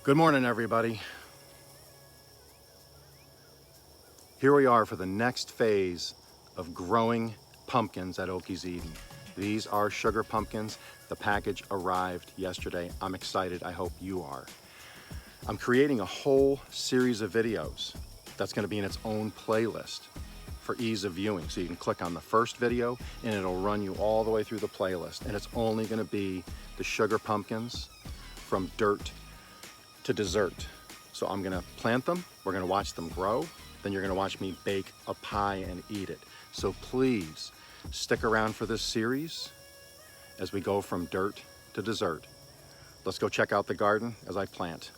Good morning, everybody. Here we are for the next phase of growing pumpkins at Okies Eden. These are sugar pumpkins. The package arrived yesterday. I'm excited. I hope you are. I'm creating a whole series of videos that's going to be in its own playlist for ease of viewing. So you can click on the first video and it'll run you all the way through the playlist. And it's only going to be the sugar pumpkins from dirt to dessert. So I'm gonna plant them, we're gonna watch them grow, then you're gonna watch me bake a pie and eat it. So please stick around for this series as we go from dirt to dessert. Let's go check out the garden as I plant.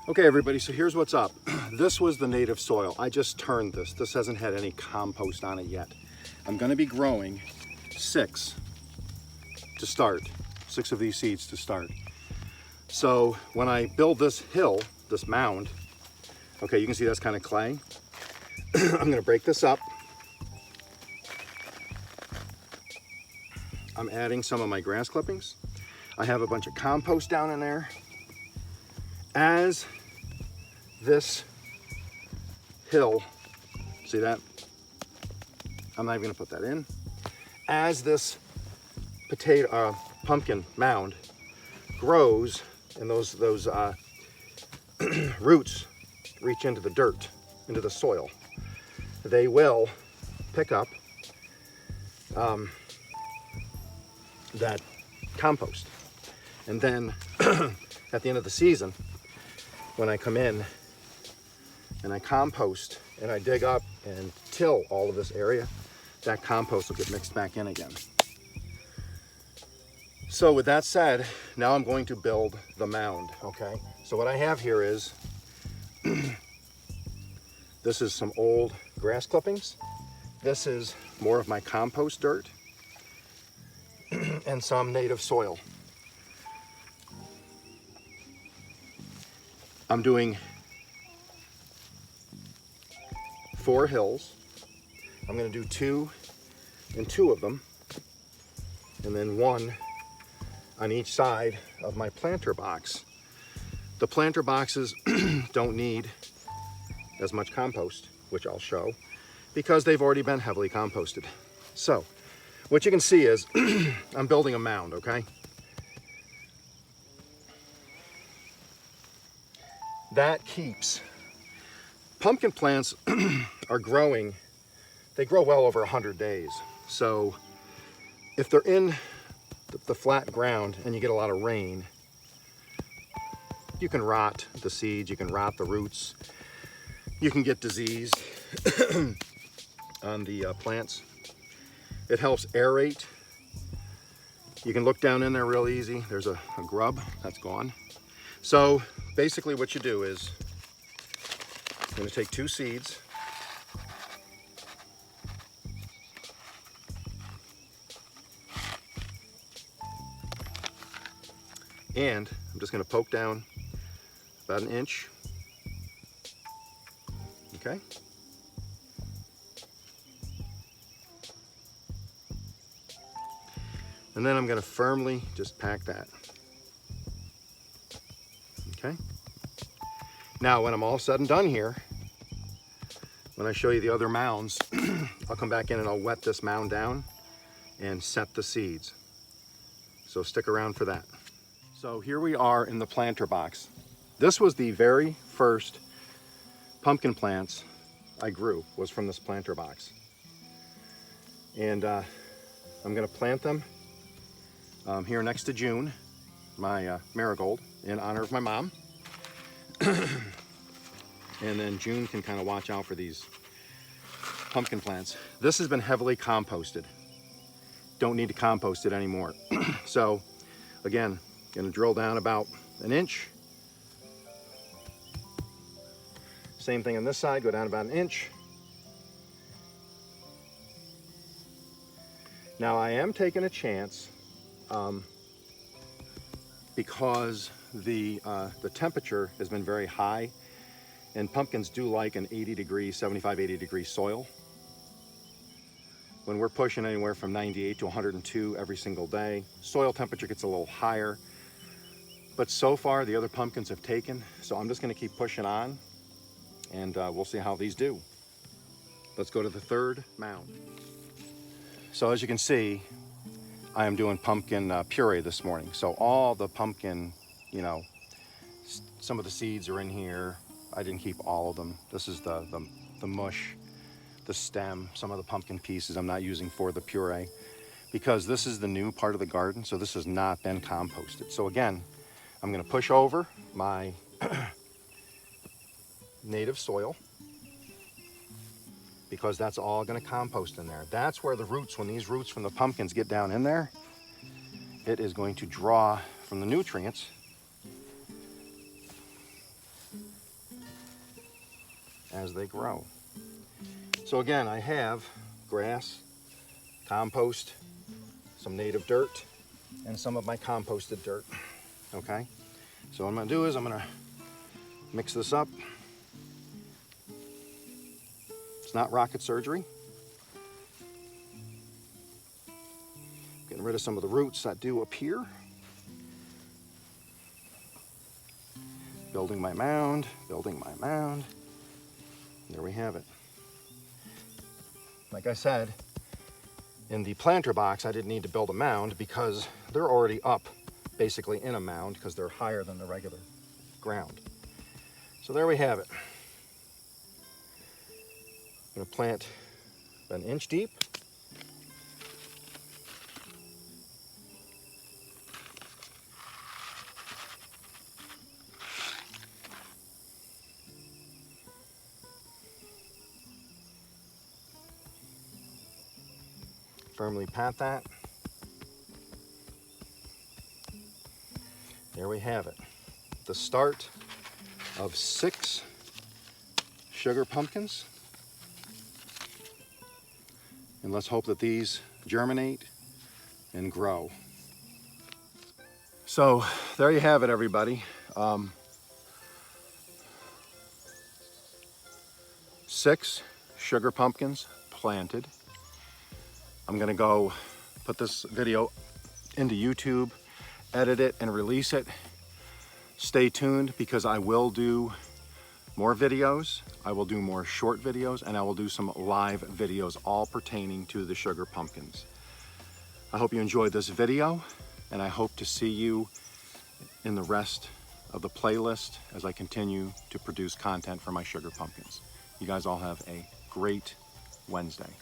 Okay everybody, so here's what's up. This was the native soil. I just turned this. This hasn't had any compost on it yet. I'm gonna be growing 6 to start, 6 of these seeds to start. So when I build this hill, this mound, okay, you can see that's kind of clay. I'm gonna break this up. I'm adding some of my grass clippings. I have a bunch of compost down in there. As this hill, see that? I'm not even gonna put that in. As this pumpkin mound grows, and those roots reach into the dirt, into the soil, they will pick up that compost. And then at the end of the season, when I come in and I compost and I dig up and till all of this area, that compost will get mixed back in again. So with that said, now I'm going to build the mound, okay? So what I have here is, this is some old grass clippings. This is more of my compost dirt and some native soil. I'm doing 4 hills. I'm gonna do 2 and 2 of them, and then 1 on each side of my planter box. The planter boxes don't need as much compost, which I'll show, because they've already been heavily composted. So what you can see is I'm building a mound, okay? That keeps, pumpkin plants are growing, they grow well over 100 days. So if they're in the flat ground and you get a lot of rain, you can rot the seeds, you can rot the roots, you can get disease on the plants. It helps aerate. You can look down in there real easy. There's a grub that's gone. So basically what you do is, I'm going to take 2 seeds, and I'm just going to poke down about 1 inch, okay? And then I'm going to firmly just pack that, okay? Now when I'm all said and done here, when I show you the other mounds, I'll come back in and I'll wet this mound down and set the seeds. So stick around for that. So here we are in the planter box. This was the very first pumpkin plants I grew, was from this planter box. And I'm gonna plant them here next to June, my marigold, in honor of my mom. And then June can kind of watch out for these pumpkin plants. This has been heavily composted. Don't need to compost it anymore. So again, gonna drill down about 1 inch. Same thing on this side, go down about 1 inch. Now I am taking a chance because the temperature has been very high, and pumpkins do like an 80 degree, 75, 80 degree soil. When we're pushing anywhere from 98 to 102 every single day, soil temperature gets a little higher. But so far the other pumpkins have taken, so I'm just gonna keep pushing on, and we'll see how these do. Let's go to the third mound. So as you can see, I am doing pumpkin puree this morning. So all the pumpkin, you know, some of the seeds are in here. I didn't keep all of them. This is the mush, the stem, some of the pumpkin pieces I'm not using for the puree, because this is the new part of the garden, so this has not been composted. So again, I'm gonna push over my native soil, because that's all gonna compost in there. That's where the roots, when these roots from the pumpkins get down in there, it is going to draw from the nutrients as they grow. So again, I have grass, compost, some native dirt, and some of my composted dirt, okay? So what I'm gonna do is I'm gonna mix this up. It's not rocket surgery. Getting rid of some of the roots that do appear. Building my mound, building my mound. There we have it. Like I said, in the planter box, I didn't need to build a mound because they're already up basically in a mound because they're higher than the regular ground. So there we have it. I'm gonna plant an inch deep. Firmly pat that. There we have it. The start of 6 sugar pumpkins. And let's hope that these germinate and grow. So there you have it, everybody. 6 sugar pumpkins planted. I'm gonna go put this video into YouTube, edit it, and release it. Stay tuned, because I will do more videos. I will do more short videos, and I will do some live videos, all pertaining to the sugar pumpkins. I hope you enjoyed this video, and I hope to see you in the rest of the playlist as I continue to produce content for my sugar pumpkins. You guys all have a great Wednesday.